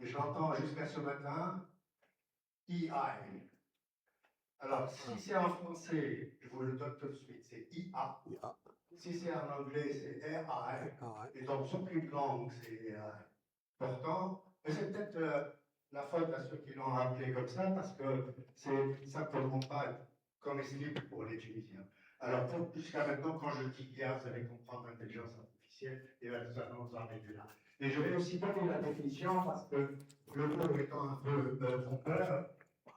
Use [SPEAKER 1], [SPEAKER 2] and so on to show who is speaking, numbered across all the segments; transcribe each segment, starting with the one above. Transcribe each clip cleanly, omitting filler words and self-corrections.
[SPEAKER 1] Et j'entends jusqu'à ce matin EI. Alors, si c'est en français, je vous le donne tout de suite, c'est IA. Si c'est en anglais, c'est AI. Et dans aucune langue, c'est AI. Pourtant, mais c'est peut-être la faute à ceux qui l'ont appelé comme ça, parce que c'est simplement pas comestible pour les Tunisiens. Alors, jusqu'à maintenant, quand je dis IA, vous allez comprendre l'intelligence artificielle, et là, nous allons nous arrêter là. Et je vais aussi donner la définition, parce que le mot étant un peu trompeur,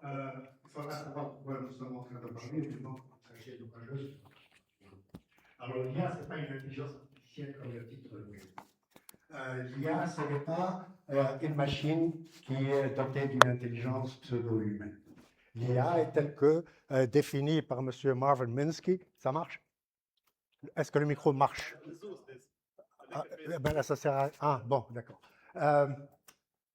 [SPEAKER 1] il faudra savoir pourquoi nous sommes en train de parler, évidemment, sachez de quoi je suis. Alors, l'IA, ce n'est pas une intelligence artificielle comme le titre le dit. L'IA, ce n'est pas une machine qui est dotée d'une intelligence pseudo-humaine. L'IA est telle que définie par M. Marvin Minsky. Ça marche? Est-ce que le micro marche? Ben là, ça sert à... Ah, bon, d'accord.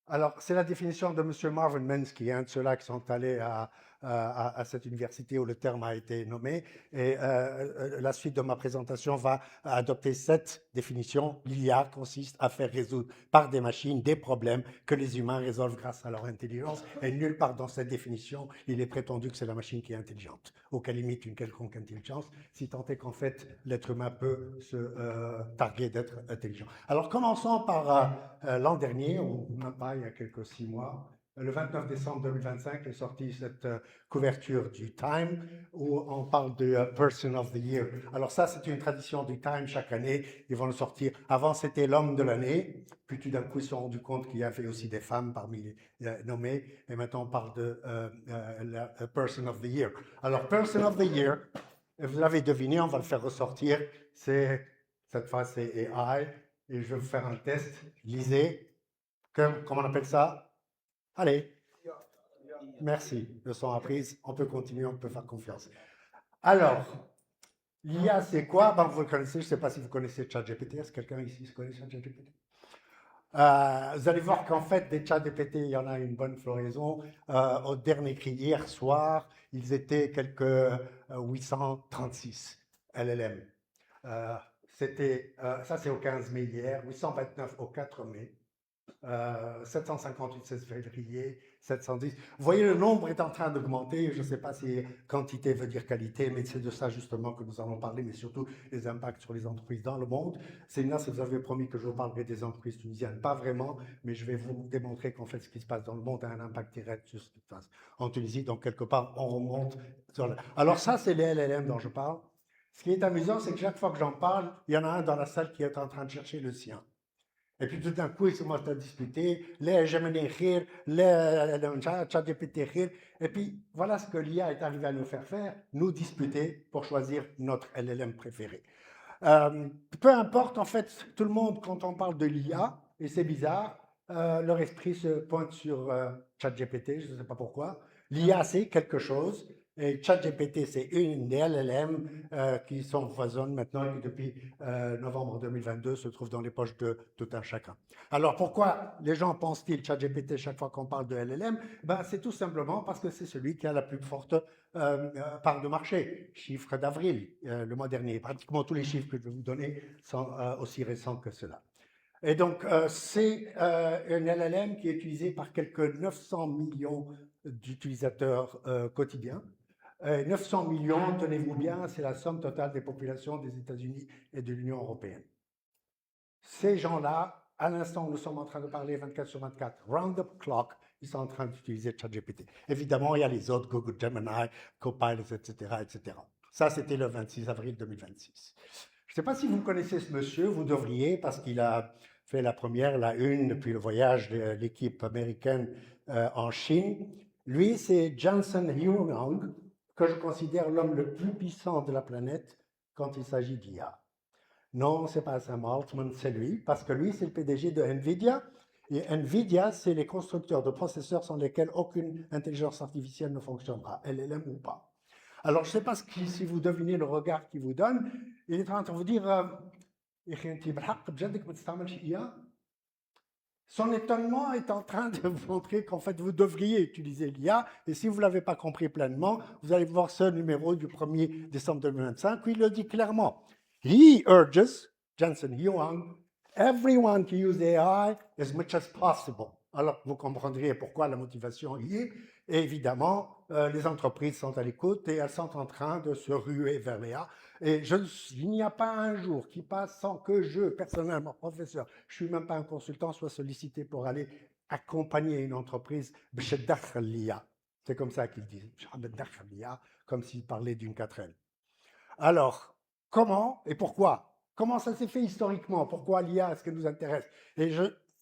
[SPEAKER 1] Alors, c'est la définition de M. Marvin Minsky, un de ceux-là qui sont allés à cette université où le terme a été nommé. Et la suite de ma présentation va adopter cette définition. L'IA consiste à faire résoudre par des machines des problèmes que les humains résolvent grâce à leur intelligence. Et nulle part dans cette définition, il est prétendu que c'est la machine qui est intelligente, ou qu'elle imite une quelconque intelligence, si tant est qu'en fait, l'être humain peut se targuer d'être intelligent. Alors, commençons par l'an dernier, ou même pas, il y a quelques 6 mois. Le 29 décembre 2025 est sortie cette couverture du Time où on parle de Person of the Year. Alors ça, c'est une tradition du Time chaque année. Ils vont le sortir. Avant, c'était l'homme de l'année. Puis tout d'un coup, ils se sont rendus compte qu'il y avait aussi des femmes parmi les nommés. Et maintenant, on parle de la Person of the Year. Alors, Person of the Year, vous l'avez deviné, on va le faire ressortir. Cette fois, c'est AI. Et je vais vous faire un test. Lisez. Comment on appelle ça? Allez, merci. Leçon apprise. On peut continuer, on peut faire confiance. Alors, l'IA, c'est quoi? Ben, vous le connaissez, je ne sais pas si vous connaissez ChatGPT. Est-ce que quelqu'un ici se connaît ChatGPT? Vous allez voir qu'en fait, des ChatGPT, il y en a une bonne floraison. Au dernier cri hier soir, ils étaient quelques 836 LLM. Ça, c'est au 15 mai hier, 829 au 4 mai. 758 16 février, 710. Vous voyez, le nombre est en train d'augmenter. Je ne sais pas si quantité veut dire qualité, mais c'est de ça justement que nous allons parler, mais surtout les impacts sur les entreprises dans le monde. C'est là, si vous avez promis que je vous parlerai des entreprises tunisiennes, pas vraiment, mais je vais vous démontrer qu'en fait, ce qui se passe dans le monde a un impact direct sur ce qui se passe en Tunisie. Donc, quelque part, on remonte sur Alors ça, c'est les LLM dont je parle. Ce qui est amusant, c'est que chaque fois que j'en parle, il y en a un dans la salle qui est en train de chercher le sien. Et puis tout d'un coup, ils se mettent à discuter, les Gemini khir, les ChatGPT khir. Et puis voilà ce que l'IA est arrivé à nous faire faire, nous disputer pour choisir notre LLM préféré. Peu importe, en fait, tout le monde, quand on parle de l'IA, et c'est bizarre, leur esprit se pointe sur ChatGPT, je ne sais pas pourquoi. L'IA, c'est quelque chose, et ChatGPT, c'est une des LLM qui sont foisonnent maintenant et qui, depuis novembre 2022, se trouvent dans les poches de tout un chacun. Alors, pourquoi les gens pensent-ils ChatGPT chaque fois qu'on parle de LLM? Ben, c'est tout simplement parce que c'est celui qui a la plus forte part de marché. Chiffre d'avril, le mois dernier. Pratiquement tous les chiffres que je vais vous donner sont aussi récents que cela. Et donc, c'est une LLM qui est utilisée par quelques 900 millions d'utilisateurs quotidiens. 900 millions, tenez-vous bien, c'est la somme totale des populations des États-Unis et de l'Union européenne. Ces gens-là, à l'instant où nous sommes en train de parler 24 sur 24, round the clock, ils sont en train d'utiliser ChatGPT. Évidemment, il y a les autres, Google Gemini, Copilot, etc., etc. Ça, c'était le 26 avril 2026. Je ne sais pas si vous connaissez ce monsieur, vous devriez, parce qu'il a fait la première, la une, depuis le voyage de l'équipe américaine en Chine. Lui, c'est Jensen Huang, que je considère l'homme le plus puissant de la planète quand il s'agit d'IA. Non, ce n'est pas Sam Altman, c'est lui, parce que lui, c'est le PDG de NVIDIA. Et NVIDIA, c'est les constructeurs de processeurs sans lesquels aucune intelligence artificielle ne fonctionnera, LLM ou pas. Alors, je ne sais pas si vous devinez le regard qu'il vous donne. Il est en train de vous dire son étonnement est en train de vous montrer qu'en fait, vous devriez utiliser l'IA. Et si vous ne l'avez pas compris pleinement, vous allez voir ce numéro du 1er décembre 2025 où il le dit clairement. He urges, Jensen Huang,
[SPEAKER 2] Everyone can use AI as much as possible. Alors, vous comprendriez pourquoi la motivation y est. Et évidemment, les entreprises sont à l'écoute et elles sont en train de se ruer vers l'IA. Et il n'y a pas un jour qui passe sans que je, personnellement, professeur, je ne suis même pas un consultant, soit sollicité pour aller accompagner une entreprise, l'IA. C'est comme ça qu'ils disent, l'IA, comme s'ils parlaient d'une 4L. Alors, comment et pourquoi? Comment ça s'est fait historiquement? Pourquoi l'IA, est-ce qu'elle nous intéresse? Et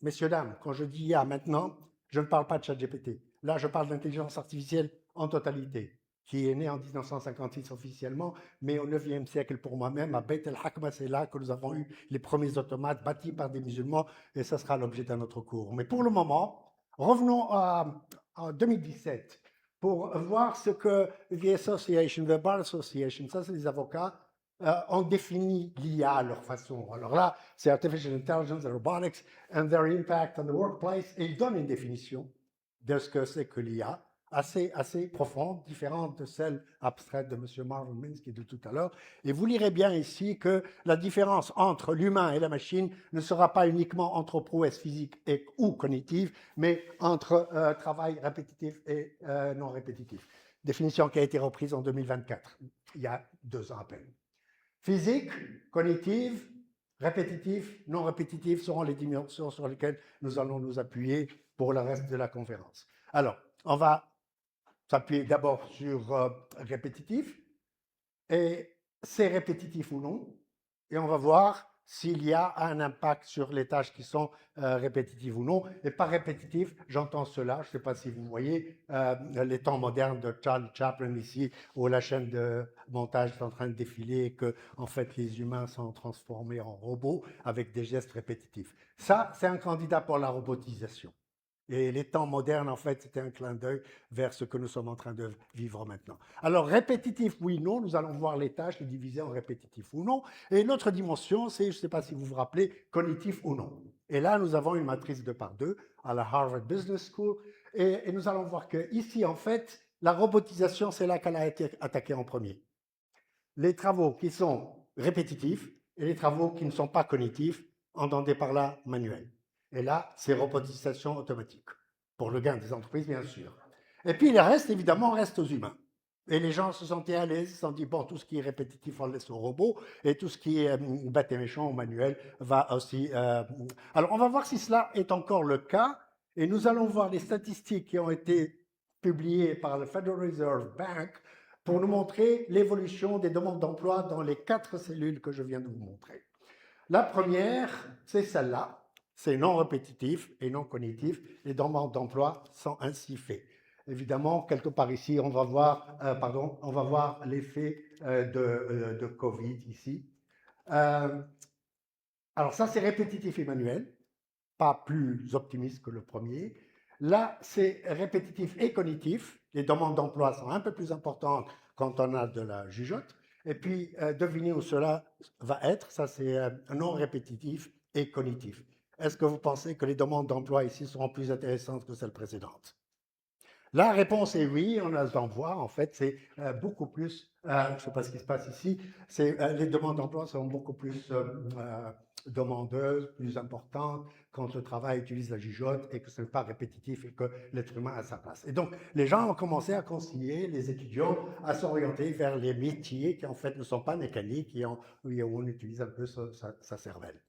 [SPEAKER 2] messieurs, dames, quand je dis IA maintenant, je ne parle pas de ChatGPT. Là, je parle d'intelligence artificielle en totalité, qui est née en 1956 officiellement, mais au 9e siècle pour moi-même, à Beit el-Hakma, c'est là que nous avons eu les premiers automates bâtis par des musulmans, et ça sera l'objet d'un autre cours. Mais pour le moment, revenons en 2017 pour voir ce que the Association, the Bar Association, ça c'est les avocats, ont défini l'IA à leur façon. Alors là, c'est Artificial Intelligence and Robotics and their impact on the workplace, et ils donnent une définition de ce que c'est que l'IA, assez profonde, différente de celle abstraite de M. Marvin Minsky de tout à l'heure. Et vous lirez bien ici que la différence entre l'humain et la machine ne sera pas uniquement entre prouesses physiques ou cognitives, mais entre travail répétitif et non répétitif. Définition qui a été reprise en 2024, il y a 2 ans à peine. Physique, cognitive, répétitif, non répétitif seront les dimensions sur lesquelles nous allons nous appuyer pour le reste de la conférence. Alors, on va s'appuyer d'abord sur répétitif, et c'est répétitif ou non, et on va voir s'il y a un impact sur les tâches qui sont répétitives ou non. Et par répétitif, j'entends cela, je ne sais pas si vous voyez les temps modernes de Charlie Chaplin ici, où la chaîne de montage est en train de défiler et que, en fait, les humains sont transformés en robots avec des gestes répétitifs. Ça, c'est un candidat pour la robotisation. Et les temps modernes, en fait, c'était un clin d'œil vers ce que nous sommes en train de vivre maintenant. Alors, répétitif, oui, non, nous allons voir les tâches, les diviser en répétitif ou non. Et l'autre dimension, c'est, je ne sais pas si vous vous rappelez, cognitif ou non. Et là, nous avons une matrice 2 par 2 à la Harvard Business School. Et nous allons voir que ici, en fait, la robotisation, c'est là qu'elle a été attaquée en premier. Les travaux qui sont répétitifs et les travaux qui ne sont pas cognitifs, entendez par là manuels. Et là, c'est robotisation automatique, pour le gain des entreprises, bien sûr. Et puis, le reste, évidemment, reste aux humains. Et les gens se sentaient à l'aise, ils se sont dit, bon, tout ce qui est répétitif, on le laisse au robot, et tout ce qui est bête et méchant au manuel va aussi... Alors, on va voir si cela est encore le cas, et nous allons voir les statistiques qui ont été publiées par le Federal Reserve Bank pour nous montrer l'évolution des demandes d'emploi dans les 4 cellules que je viens de vous montrer. La première, c'est celle-là. C'est non répétitif et non cognitif. Les demandes d'emploi sont ainsi faites. Évidemment, quelque part ici, on va voir l'effet de Covid ici. Alors ça, c'est répétitif et manuel, pas plus optimiste que le premier. Là, c'est répétitif et cognitif. Les demandes d'emploi sont un peu plus importantes quand on a de la jugeote. Et puis, devinez où cela va être. Ça, c'est non répétitif et cognitif. Est-ce que vous pensez que les demandes d'emploi ici seront plus intéressantes que celles précédentes? La réponse est oui, on a le temps de voir. En fait, c'est beaucoup plus, je ne sais pas ce qui se passe ici, les demandes d'emploi sont beaucoup plus demandeuses, plus importantes quand le travail utilise la jugeote et que ce n'est pas répétitif et que l'être humain a sa place. Et donc, les gens ont commencé à conseiller les étudiants à s'orienter vers les métiers qui, en fait, ne sont pas mécaniques et où on utilise un peu sa cervelle.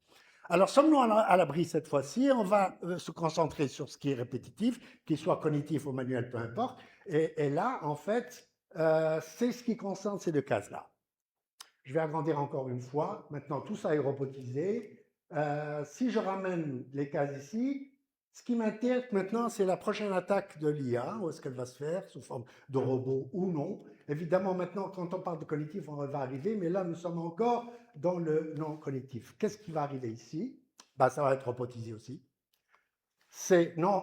[SPEAKER 2] Alors, sommes-nous à l'abri cette fois-ci? On va se concentrer sur ce qui est répétitif, qu'il soit cognitif ou manuel, peu importe. Et là, en fait, c'est ce qui concerne ces 2 cases-là. Je vais agrandir encore une fois. Maintenant, tout ça est robotisé. Si je ramène les cases ici, ce qui m'intéresse maintenant, c'est la prochaine attaque de l'IA. Où est-ce qu'elle va se faire, sous forme de robot ou non? Évidemment, maintenant, quand on parle de cognitif, on va arriver, mais là, nous sommes encore dans le non cognitif. Qu'est-ce qui va arriver ici? Ça va être robotisé aussi. C'est non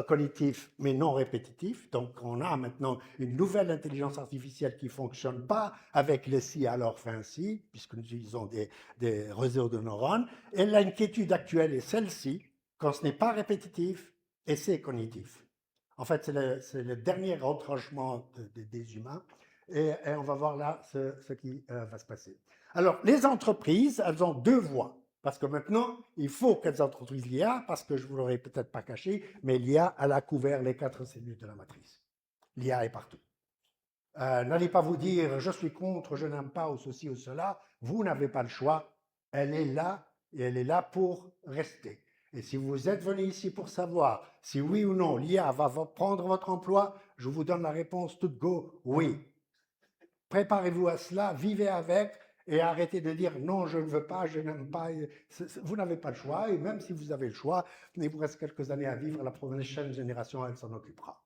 [SPEAKER 2] cognitif, mais non répétitif. Donc, on a maintenant une nouvelle intelligence artificielle qui ne fonctionne pas avec les si à leur fin si, puisque nous utilisons des réseaux de neurones. Et l'inquiétude actuelle est celle-ci, quand ce n'est pas répétitif et c'est cognitif. En fait, c'est le dernier retranchement des humains. Et on va voir là ce qui va se passer. Alors, les entreprises, elles ont 2 voies. Parce que maintenant, il faut qu'elles introduisent l'IA, parce que je ne vous l'aurais peut-être pas caché, mais l'IA, elle a couvert les 4 cellules de la matrice. L'IA est partout. N'allez pas vous dire je suis contre, je n'aime pas ou ceci ou cela. Vous n'avez pas le choix. Elle est là et elle est là pour rester. Et si vous êtes venu ici pour savoir si oui ou non l'IA va prendre votre emploi, je vous donne la réponse toute go, oui. Préparez-vous à cela, vivez avec et arrêtez de dire non, je ne veux pas, je n'aime pas. Vous n'avez pas le choix et même si vous avez le choix, il vous reste quelques années à vivre, la prochaine génération, elle s'en occupera.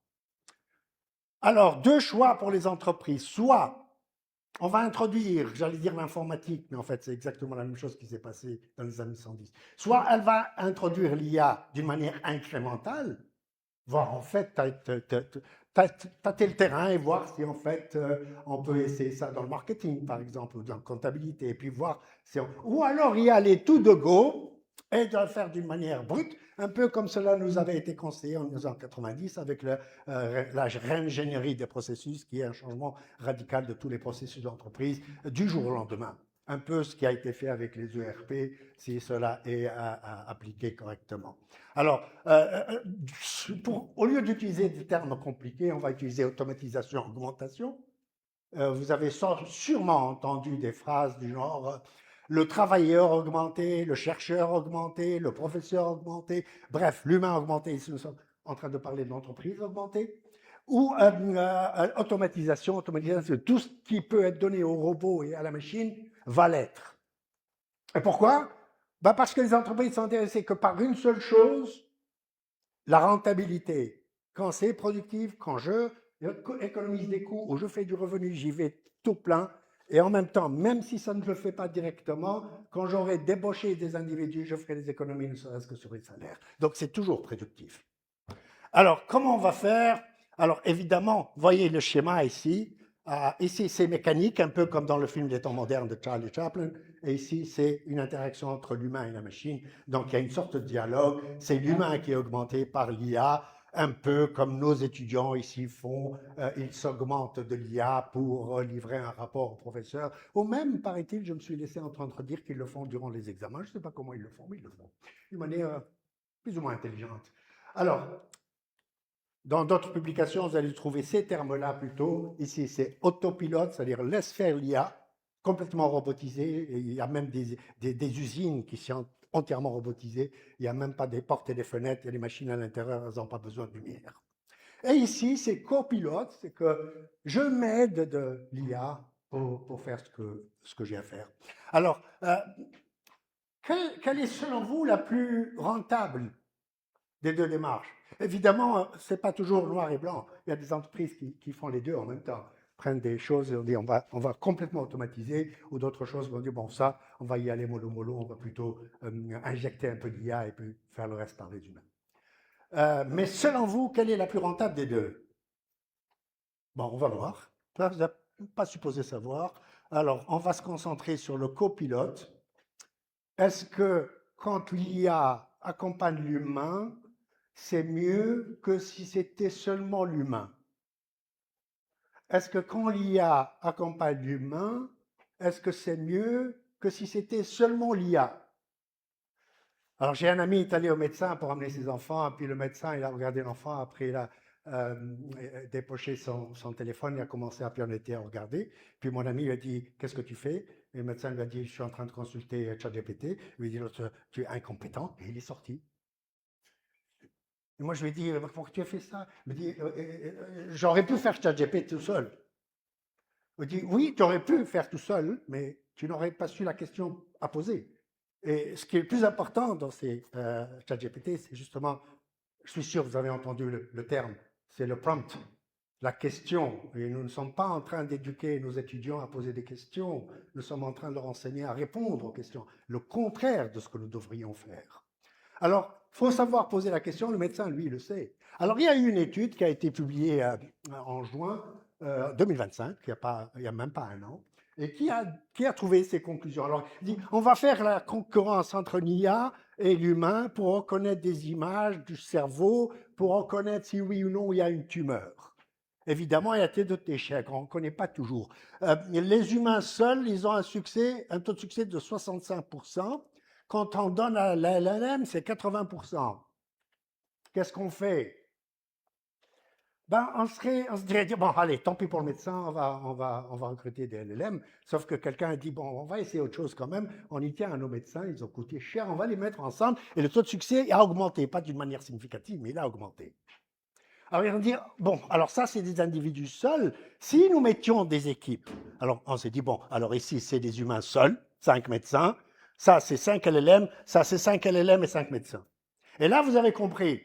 [SPEAKER 2] Alors, 2 choix pour les entreprises. Soit on va introduire, j'allais dire l'informatique, mais en fait c'est exactement la même chose qui s'est passé dans les années 110. Soit elle va introduire l'IA d'une manière incrémentale, voir en fait tâter le terrain et voir si en fait on peut essayer ça dans le marketing par exemple ou dans la comptabilité et puis voir si ou alors y aller tout de go et de le faire d'une manière brute, un peu comme cela nous avait été conseillé en 1990 avec la réingénierie des processus qui est un changement radical de tous les processus d'entreprise du jour au lendemain. Un peu ce qui a été fait avec les ERP, si cela est appliqué correctement. Alors, au lieu d'utiliser des termes compliqués, on va utiliser automatisation, augmentation. Vous avez sûrement entendu des phrases du genre le travailleur augmenté, le chercheur augmenté, le professeur augmenté, bref, l'humain augmenté. Ici, nous sommes en train de parler de l'entreprise augmentée. Ou automatisation, tout ce qui peut être donné au robot et à la machine va l'être. Et pourquoi? Parce que les entreprises sont intéressées que par une seule chose, la rentabilité. Quand c'est productif, quand je économise des coûts ou je fais du revenu, j'y vais tout plein. Et en même temps, même si ça ne le fait pas directement, quand j'aurai débauché des individus, je ferai des économies, ne serait-ce que sur les salaires. Donc c'est toujours productif. Alors, comment on va faire? Alors, évidemment, voyez le schéma ici. Ici, c'est mécanique, un peu comme dans le film des temps modernes de Charlie Chaplin. Et ici, c'est une interaction entre l'humain et la machine. Donc, il y a une sorte de dialogue. C'est l'humain qui est augmenté par l'IA, un peu comme nos étudiants ici font. Ils s'augmentent de l'IA pour livrer un rapport au professeur. Ou même, paraît-il, je me suis laissé entendre dire qu'ils le font durant les examens. Je ne sais pas comment ils le font, mais ils le font d'une manière plus ou moins intelligente. Alors, dans d'autres publications, vous allez trouver ces termes-là plutôt. Ici, c'est autopilote, c'est-à-dire laisse faire l'IA, complètement robotisé. Et il y a même des usines qui sont entièrement robotisées. Il n'y a même pas des portes et des fenêtres. Et les machines à l'intérieur, elles n'ont pas besoin de lumière. Et ici, c'est copilote, c'est que je m'aide de l'IA pour faire ce que j'ai à faire. Alors, quelle est selon vous la plus rentable des 2 démarches? Évidemment, ce n'est pas toujours noir et blanc. Il y a des entreprises qui font les deux en même temps. Prennent des choses et on dit on va complètement automatiser, ou d'autres choses vont dire bon, ça, on va y aller mollo mollo, on va plutôt injecter un peu d'IA et puis faire le reste par les humains. Mais selon vous, quelle est la plus rentable des 2? Bon, on va voir. Ça, vous n'êtes pas supposé savoir. Alors, on va se concentrer sur le copilote. Est-ce que quand l'IA accompagne l'humain, c'est mieux que si c'était seulement l'humain? Est-ce que quand l'IA accompagne l'humain, est-ce que c'est mieux que si c'était seulement l'IA? Alors j'ai un ami qui est allé au médecin pour amener ses enfants, puis le médecin il a regardé l'enfant, après il a dépoché son téléphone, il a commencé à pianoter, à regarder, puis mon ami lui a dit « Qu'est-ce que tu fais ?» Et le médecin lui a dit « Je suis en train de consulter ChatGPT », il lui a dit l'autre « Tu es incompétent » et il est sorti. Et moi, je lui ai dit, pourquoi tu as fait ça? Il me dit, j'aurais pu faire ChatGPT tout seul. Il me dit, oui, tu aurais pu faire tout seul, mais tu n'aurais pas su la question à poser. Et ce qui est le plus important dans ces ChatGPT, c'est justement, je suis sûr que vous avez entendu le terme, c'est le prompt, la question. Et nous ne sommes pas en train d'éduquer nos étudiants à poser des questions, nous sommes en train de leur enseigner à répondre aux questions, le contraire de ce que nous devrions faire. Alors, il faut savoir poser la question, le médecin, lui, le sait. Alors, il y a eu une étude qui a été publiée en juin 2025, il n'y a même pas un an, et qui a trouvé ces conclusions. Alors, il dit, on va faire la concurrence entre l'IA et l'humain pour reconnaître des images du cerveau, pour reconnaître si oui ou non il y a une tumeur. Évidemment, il y a d'autres échecs, on ne connaît pas toujours. Les humains seuls, ils ont un taux de succès de 65%. Quand on donne à la LLM, c'est 80%. Qu'est-ce qu'on fait? Ben, on se dirait, bon, allez, tant pis pour le médecin, on va recruter des LLM. Sauf que quelqu'un a dit, bon, on va essayer autre chose quand même. On y tient à nos médecins, ils ont coûté cher, on va les mettre ensemble. Et le taux de succès a augmenté, pas d'une manière significative, mais il a augmenté. Alors, ils vont dire, bon, alors ça, c'est des individus seuls. Si nous mettions des équipes, alors on s'est dit, bon, alors ici, c'est des humains seuls, 5 médecins. Ça, c'est 5 LLM, ça, c'est 5 LLM et 5 médecins. Et là, vous avez compris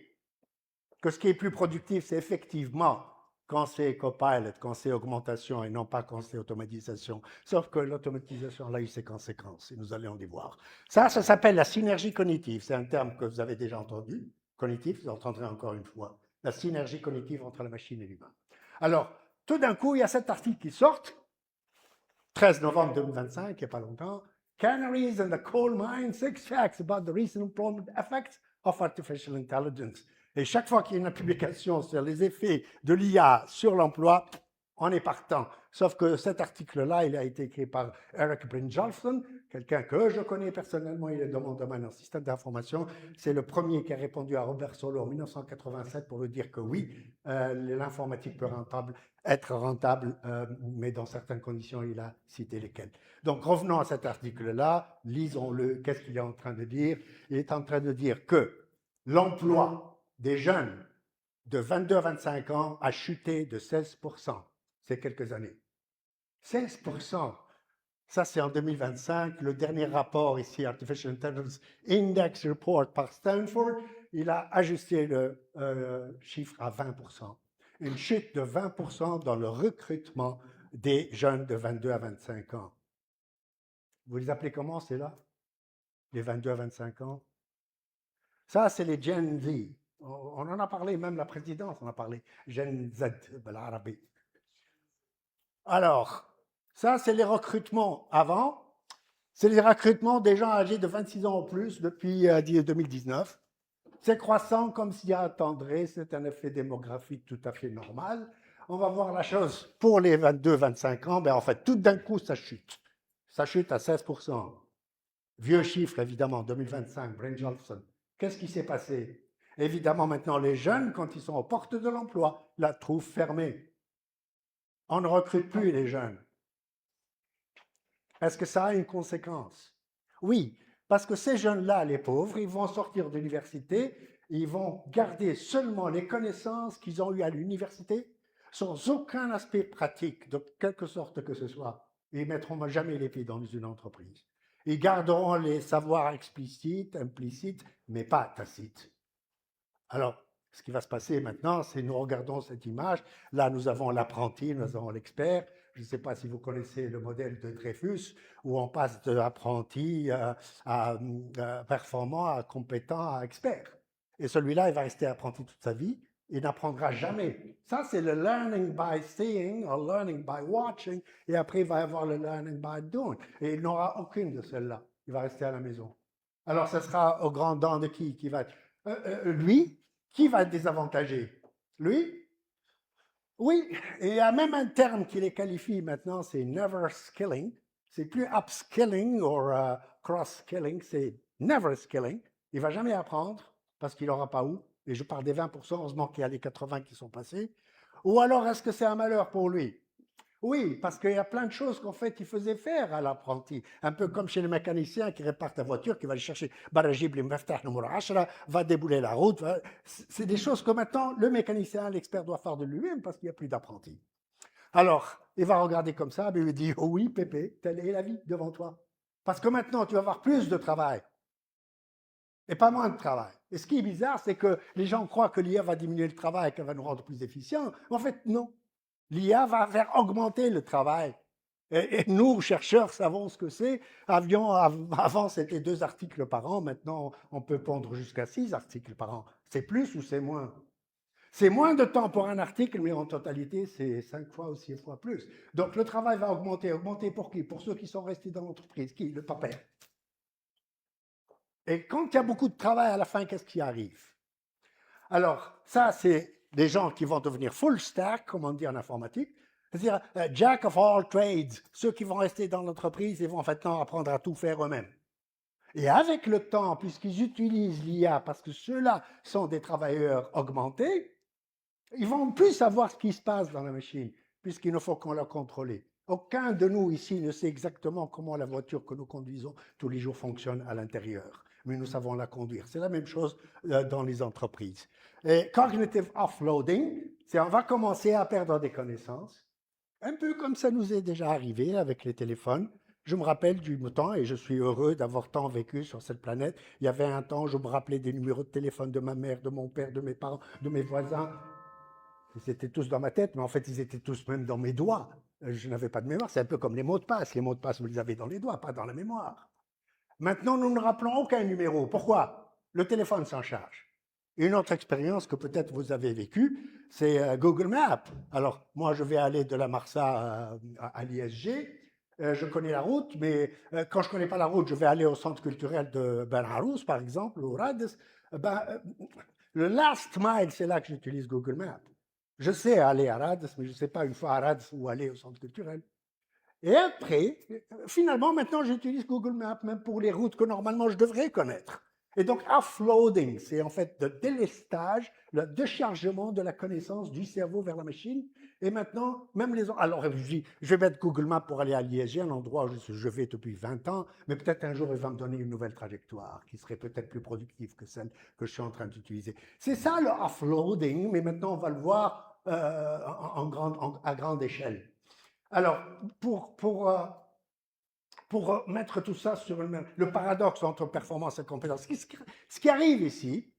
[SPEAKER 2] que ce qui est plus productif, c'est effectivement quand c'est copilot, quand c'est augmentation et non pas quand c'est automatisation. Sauf que l'automatisation, là, a eu ses conséquences et nous allons les voir. Ça s'appelle la synergie cognitive. C'est un terme que vous avez déjà entendu. Cognitif, vous entendrez encore une fois. La synergie cognitive entre la machine et l'humain. Alors, tout d'un coup, il y a cet article qui sort, 13 novembre 2025, il n'y a pas longtemps. Canaries and the coal mine, 6 facts about the recent employment effects of artificial intelligence. Et chaque fois qu'il y a une publication sur les effets de l'IA sur l'emploi, on est partant. Sauf que cet article-là, il a été écrit par Eric Brynjolfsson, quelqu'un que je connais personnellement, il est dans mon domaine en système d'information. C'est le premier qui a répondu à Robert Solow en 1987 pour lui dire que oui, l'informatique peut être rentable, mais dans certaines conditions, il a cité lesquelles. Donc revenons à cet article-là, lisons-le. Qu'est-ce qu'il est en train de dire? Il est en train de dire que l'emploi des jeunes de 22 à 25 ans a chuté de 16% ces quelques années. 16%. Ça, c'est en 2025. Le dernier rapport ici, Artificial Intelligence Index Report par Stanford, il a ajusté le chiffre à 20%. Une chute de 20% dans le recrutement des jeunes de 22 à 25 ans. Vous les appelez comment, c'est là? Les 22 à 25 ans? Ça, c'est les Gen Z. On en a parlé, même la présidence en a parlé. Gen Z, l'arabe. Alors, ça, c'est les recrutements avant. C'est les recrutements des gens âgés de 26 ans ou plus depuis 2019. C'est croissant comme s'y attendrait. C'est un effet démographique tout à fait normal. On va voir la chose pour les 22-25 ans. Ben, en fait, tout d'un coup, ça chute. Ça chute à 16%. Vieux chiffre, évidemment, 2025, Brynjolfsson. Qu'est-ce qui s'est passé? Évidemment, maintenant, les jeunes, quand ils sont aux portes de l'emploi, la trouvent fermée. On ne recrute plus les jeunes. Est-ce que ça a une conséquence? Oui, parce que ces jeunes-là, les pauvres, ils vont sortir de l'université, ils vont garder seulement les connaissances qu'ils ont eues à l'université, sans aucun aspect pratique, de quelque sorte que ce soit. Ils ne mettront jamais les pieds dans une entreprise. Ils garderont les savoirs explicites, implicites, mais pas tacites. Alors, ce qui va se passer maintenant, c'est nous regardons cette image. Là, nous avons l'apprenti, nous avons l'expert. Je ne sais pas si vous connaissez le modèle de Dreyfus, où on passe de apprenti à performant, à compétent, à expert. Et celui-là, il va rester apprenti toute sa vie. Il n'apprendra jamais. Ça, c'est le learning by seeing ou learning by watching. Et après, il va y avoir le learning by doing. Et il n'aura aucune de celles-là. Il va rester à la maison. Alors, ce sera au grand dent de qui va être lui, qui va être désavantagé? Lui? Oui, et il y a même un terme qui les qualifie maintenant, c'est never skilling. C'est plus upskilling ou cross-skilling, c'est never skilling. Il ne va jamais apprendre parce qu'il n'aura pas où. Et je parle des 20%, heureusement qu'il y a les 80 qui sont passés. Ou alors, est-ce que c'est un malheur pour lui? Oui, parce qu'il y a plein de choses qu'en fait, il faisait faire à l'apprenti. Un peu comme chez le mécanicien qui répare ta voiture, qui va aller chercher Barajib, va débouler la route. C'est des choses que maintenant, le mécanicien, l'expert doit faire de lui-même parce qu'il n'y a plus d'apprentis. Alors, il va regarder comme ça, mais il lui dit, oh oui, Pépé, telle est la vie devant toi. Parce que maintenant, tu vas avoir plus de travail et pas moins de travail. Et ce qui est bizarre, c'est que les gens croient que l'IA va diminuer le travail, qu'elle va nous rendre plus efficients. Mais en fait, non. L'IA va faire augmenter le travail. Et nous, chercheurs, savons ce que c'est. Avant, c'était 2 articles par an. Maintenant, on peut pondre jusqu'à 6 articles par an. C'est plus ou c'est moins? C'est moins de temps pour un article, mais en totalité, c'est 5 fois ou 6 fois plus. Donc, le travail va augmenter. Augmenter pour qui? Pour ceux qui sont restés dans l'entreprise. Qui? Le papa. Et quand il y a beaucoup de travail à la fin, qu'est-ce qui arrive? Alors, ça, c'est des gens qui vont devenir full stack, comme on dit en informatique, c'est-à-dire jack of all trades, ceux qui vont rester dans l'entreprise et vont maintenant apprendre à tout faire eux-mêmes. Et avec le temps, puisqu'ils utilisent l'IA, parce que ceux-là sont des travailleurs augmentés, ils vont plus savoir ce qui se passe dans la machine, puisqu'il ne faut qu'on la contrôle. Aucun de nous ici ne sait exactement comment la voiture que nous conduisons tous les jours fonctionne à l'intérieur, mais nous savons la conduire. C'est la même chose dans les entreprises. Et cognitive offloading, c'est on va commencer à perdre des connaissances, un peu comme ça nous est déjà arrivé avec les téléphones. Je me rappelle du temps, et je suis heureux d'avoir tant vécu sur cette planète. Il y avait un temps, je me rappelais des numéros de téléphone de ma mère, de mon père, de mes parents, de mes voisins. Ils étaient tous dans ma tête, mais en fait, ils étaient tous même dans mes doigts. Je n'avais pas de mémoire. C'est un peu comme les mots de passe. Les mots de passe, vous les avez dans les doigts, pas dans la mémoire. Maintenant, nous ne rappelons aucun numéro. Pourquoi? Le téléphone s'en charge. Une autre expérience que peut-être vous avez vécue, c'est Google Maps. Alors, moi, je vais aller de la Marsa à l'ISG. Je connais la route, mais quand je ne connais pas la route, je vais aller au centre culturel de Ben Arous, par exemple, ou Rades. Le last mile, c'est là que j'utilise Google Maps. Je sais aller à Rades, mais je ne sais pas une fois à Rades où aller au centre culturel. Et après, finalement, maintenant, j'utilise Google Maps, même pour les routes que normalement je devrais connaître. Et donc, offloading, c'est en fait le délestage, le déchargement de la connaissance du cerveau vers la machine. Et maintenant, même les... Alors, je vais mettre Google Maps pour aller à Liège, un endroit où je vais depuis 20 ans, mais peut-être un jour, il va me donner une nouvelle trajectoire qui serait peut-être plus productive que celle que je suis en train d'utiliser. C'est ça le offloading, mais maintenant, on va le voir à grande échelle. Alors, pour mettre tout ça sur le paradoxe entre performance et compétence, ce qui arrive ici,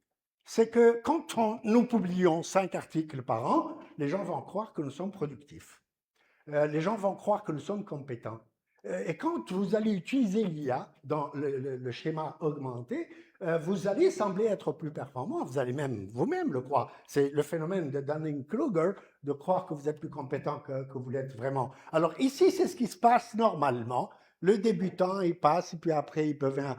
[SPEAKER 2] c'est que quand nous publions 5 articles par an, les gens vont croire que nous sommes productifs. Les gens vont croire que nous sommes compétents. Et quand vous allez utiliser l'IA dans le schéma augmenté, vous allez sembler être plus performant. Vous allez même vous-même le croire. C'est le phénomène de Dunning-Kruger de croire que vous êtes plus compétent que vous l'êtes vraiment. Alors ici, c'est ce qui se passe normalement. Le débutant, il passe, et puis après, il devient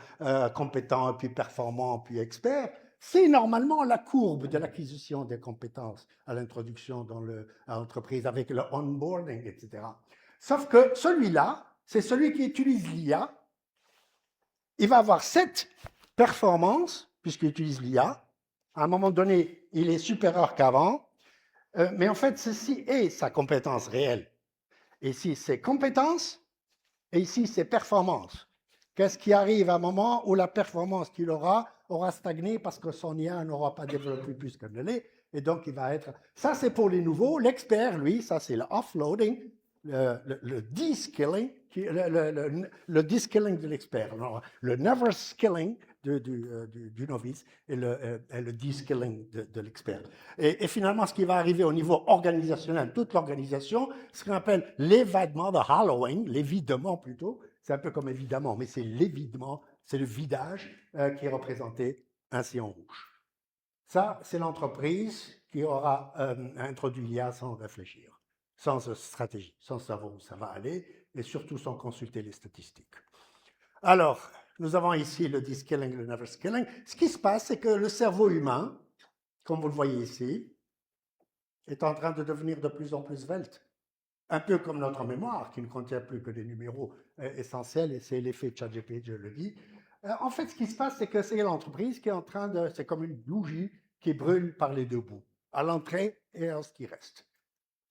[SPEAKER 2] compétent, puis performant, puis expert. C'est normalement la courbe de l'acquisition des compétences à l'introduction dans l'entreprise avec le onboarding, etc. Sauf que celui-là, c'est celui qui utilise l'IA. Il va avoir cette performance, puisqu'il utilise l'IA. À un moment donné, il est supérieur qu'avant. Mais en fait, ceci est sa compétence réelle. Ici, c'est compétence, et ici, c'est performance. Qu'est-ce qui arrive à un moment où la performance qu'il aura stagné parce que son IA n'aura pas développé plus qu'elle ne l'est, et donc il va être... Ça, c'est pour les nouveaux. L'expert, lui, ça, c'est le offloading, le de-skilling, le de-skilling de l'expert, le never skilling du novice et le de-skilling de l'expert. Et finalement, ce qui va arriver au niveau organisationnel, toute l'organisation, ce qu'on appelle l'évadement, the hollowing, l'évidement plutôt, c'est un peu comme évidemment, mais c'est l'évidement, c'est le vidage qui est représenté ainsi en rouge. Ça, c'est l'entreprise qui aura introduit l'IA sans réfléchir, sans stratégie, sans savoir où ça va aller, et surtout sans consulter les statistiques. Alors, nous avons ici le de-skilling, le never skilling. Ce qui se passe, c'est que le cerveau humain, comme vous le voyez ici, est en train de devenir de plus en plus svelte. Un peu comme notre mémoire, qui ne contient plus que des numéros essentiels, et c'est l'effet ChatGPT, je le dis. En fait, ce qui se passe, c'est que c'est l'entreprise qui est en train de... C'est comme une bougie qui brûle par les deux bouts, à l'entrée et à ce qui reste.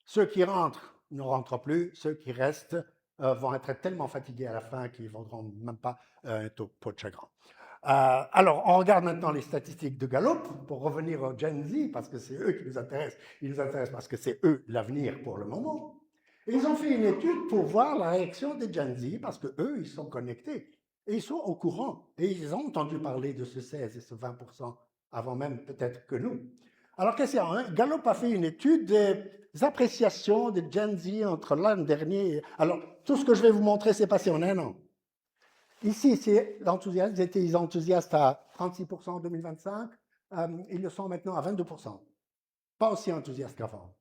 [SPEAKER 2] Ceux qui rentrent ne rentrent plus, ceux qui restent vont être tellement fatigués à la fin qu'ils ne vendront même pas un pot de chagrin. Alors, on regarde maintenant les statistiques de Gallup pour revenir au Gen Z, parce que c'est eux qui nous intéressent. Ils nous intéressent parce que c'est eux l'avenir pour le moment. Et ils ont fait une étude pour voir la réaction des Gen Z, parce qu'eux, ils sont connectés. Et ils sont au courant. Et ils ont entendu parler de ce 16 et ce 20% avant même peut-être que nous. Alors, qu'est-ce qu'il y a hein? Gallup a fait une étude des appréciations des Gen Z entre l'an dernier. Alors, tout ce que je vais vous montrer s'est passé en un an. Ici, c'est l'enthousiasme. Ils étaient enthousiastes à 36% en 2025. Ils le sont maintenant à 22%. Pas aussi enthousiastes qu'avant.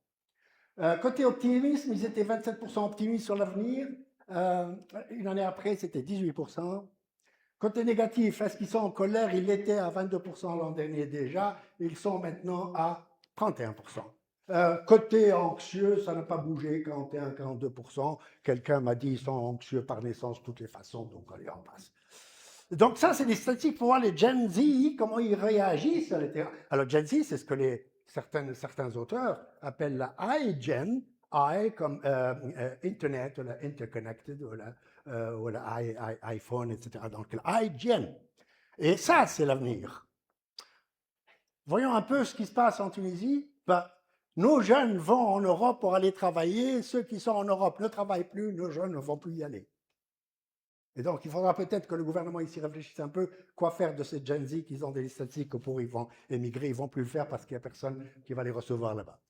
[SPEAKER 2] Côté optimisme, ils étaient 27% optimistes sur l'avenir. Une année après, c'était 18%. Côté négatif, est-ce qu'ils sont en colère? Ils l'étaient à 22% l'an dernier déjà. Ils sont maintenant à 31%. Côté anxieux, ça n'a pas bougé, 41, 42%. Quelqu'un m'a dit qu'ils sont anxieux par naissance de toutes les façons, donc allez, on passe. Donc ça, c'est des statistiques pour voir les Gen Z, comment ils réagissent à l'intérieur. Alors Gen Z, c'est ce que certains auteurs appellent la iGen, I comme Internet, ou la Interconnected, ou la iPhone, etc. Donc l'iGen. Et ça, c'est l'avenir. Voyons un peu ce qui se passe en Tunisie. Ben, nos jeunes vont en Europe pour aller travailler. Ceux qui sont en Europe ne travaillent plus, nos jeunes ne vont plus y aller. Et donc, il faudra peut-être que le gouvernement ici réfléchisse un peu quoi faire de ces Gen Z qui ont des statistiques pour ils vont émigrer. Ils ne vont plus le faire parce qu'il n'y a personne qui va les recevoir là-bas.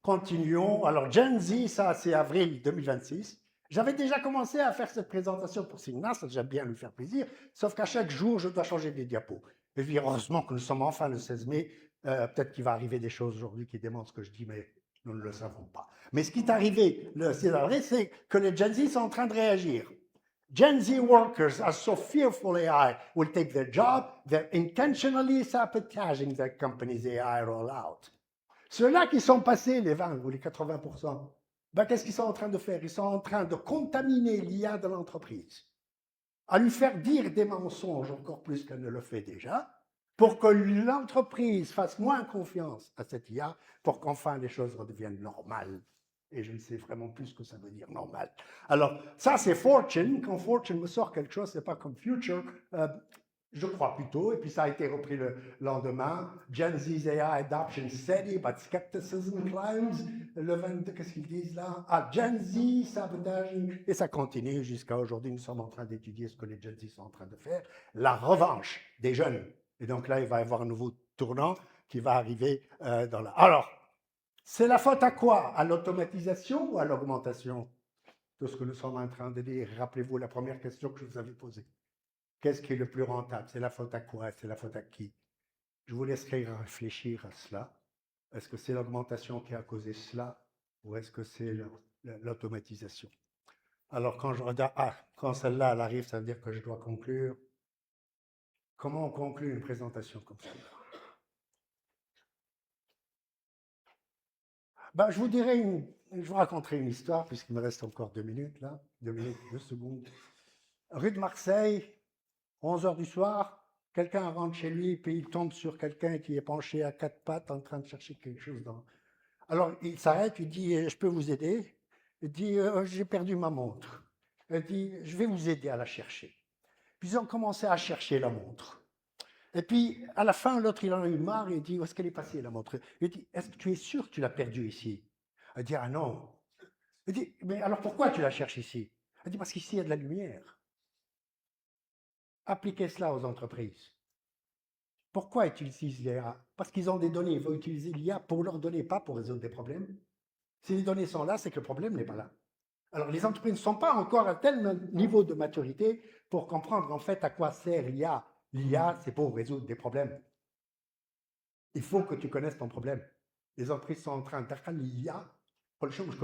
[SPEAKER 2] Continuons. Alors, Gen Z, ça, c'est avril 2026. J'avais déjà commencé à faire cette présentation pour Signas, j'aime bien lui faire plaisir, sauf qu'à chaque jour, je dois changer des diapos. Et puis, heureusement que nous sommes enfin le 16 mai, peut-être qu'il va arriver des choses aujourd'hui qui démontrent ce que je dis, mais nous ne le savons pas. Mais ce qui est arrivé le 6 avril, c'est que les Gen Z sont en train de réagir. Gen Z workers are so fearful AI will take their job, they're intentionally sabotaging their company's AI rollout. Ceux-là qui sont passés les 20 ou les 80%, ben, qu'est-ce qu'ils sont en train de faire? Ils sont en train de contaminer l'IA de l'entreprise, à lui faire dire des mensonges encore plus qu'elle ne le fait déjà, pour que l'entreprise fasse moins confiance à cette IA, pour qu'enfin les choses redeviennent normales. Et je ne sais vraiment plus ce que ça veut dire normal. Alors, ça, c'est Fortune. Quand Fortune me sort quelque chose, c'est pas comme Future, je crois plutôt. Et puis, ça a été repris le lendemain. Gen Z's AI adoption steady, but skepticism climbs. Le 22, qu'est-ce qu'ils disent là? Ah, Gen Z, sabotaging. Et ça continue jusqu'à aujourd'hui. Nous sommes en train d'étudier ce que les Gen Z sont en train de faire. La revanche des jeunes. Et donc là, il va y avoir un nouveau tournant qui va arriver dans la... Alors, c'est la faute à quoi? À l'automatisation ou à l'augmentation de ce que nous sommes en train de dire? Rappelez-vous la première question que je vous avais posée. Qu'est-ce qui est le plus rentable? C'est la faute à quoi? C'est la faute à qui? Je vous laisserai réfléchir à cela. Est-ce que c'est l'augmentation qui a causé cela ou est-ce que c'est l'automatisation? Alors quand je regarde, quand celle-là elle arrive, ça veut dire que je dois conclure. Comment on conclut une présentation comme ça? Ben, je vous raconterai une histoire, puisqu'il me reste encore 2 minutes, là, 2 minutes, 2 secondes. Rue de Marseille, 11 h du soir, quelqu'un rentre chez lui, puis il tombe sur quelqu'un qui est penché à 4 pattes en train de chercher quelque chose dans... Alors, il s'arrête, il dit, je peux vous aider? Il dit, j'ai perdu ma montre. Il dit, je vais vous aider à la chercher. Puis ils ont commencé à chercher la montre. Et puis, à la fin, l'autre, il en a eu marre, il dit, où est-ce qu'elle est passée, la montre? Il dit, est-ce que tu es sûr que tu l'as perdue ici? Elle dit, ah non. Il dit, mais alors pourquoi tu la cherches ici? Elle dit, parce qu'ici, il y a de la lumière. Appliquez cela aux entreprises. Pourquoi ils utilisent l'IA? Parce qu'ils ont des données, ils vont utiliser l'IA pour leurs données, pas pour résoudre des problèmes. Si les données sont là, c'est que le problème n'est pas là. Alors, les entreprises ne sont pas encore à tel niveau de maturité pour comprendre en fait à quoi sert l'IA. L'IA, c'est pour résoudre des problèmes. Il faut que tu connaisses ton problème. Les entreprises sont en train d'apprendre l'IA pour le chômage.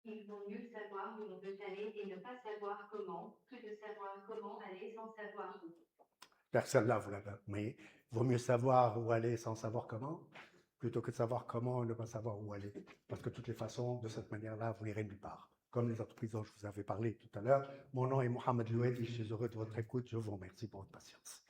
[SPEAKER 3] Il vaut mieux savoir où l'on veut aller et ne pas savoir comment, que de savoir comment aller sans savoir où.
[SPEAKER 2] Personne-là, vous l'avez. Mais il vaut mieux savoir où aller sans savoir comment, plutôt que de savoir comment et ne pas savoir où aller. Parce que de toutes les façons, de cette manière-là, vous n'irez nulle part. Comme les entreprises dont je vous avais parlé tout à l'heure. Mon nom est Mohamed Loued, je suis heureux de votre écoute. Je vous remercie pour votre patience.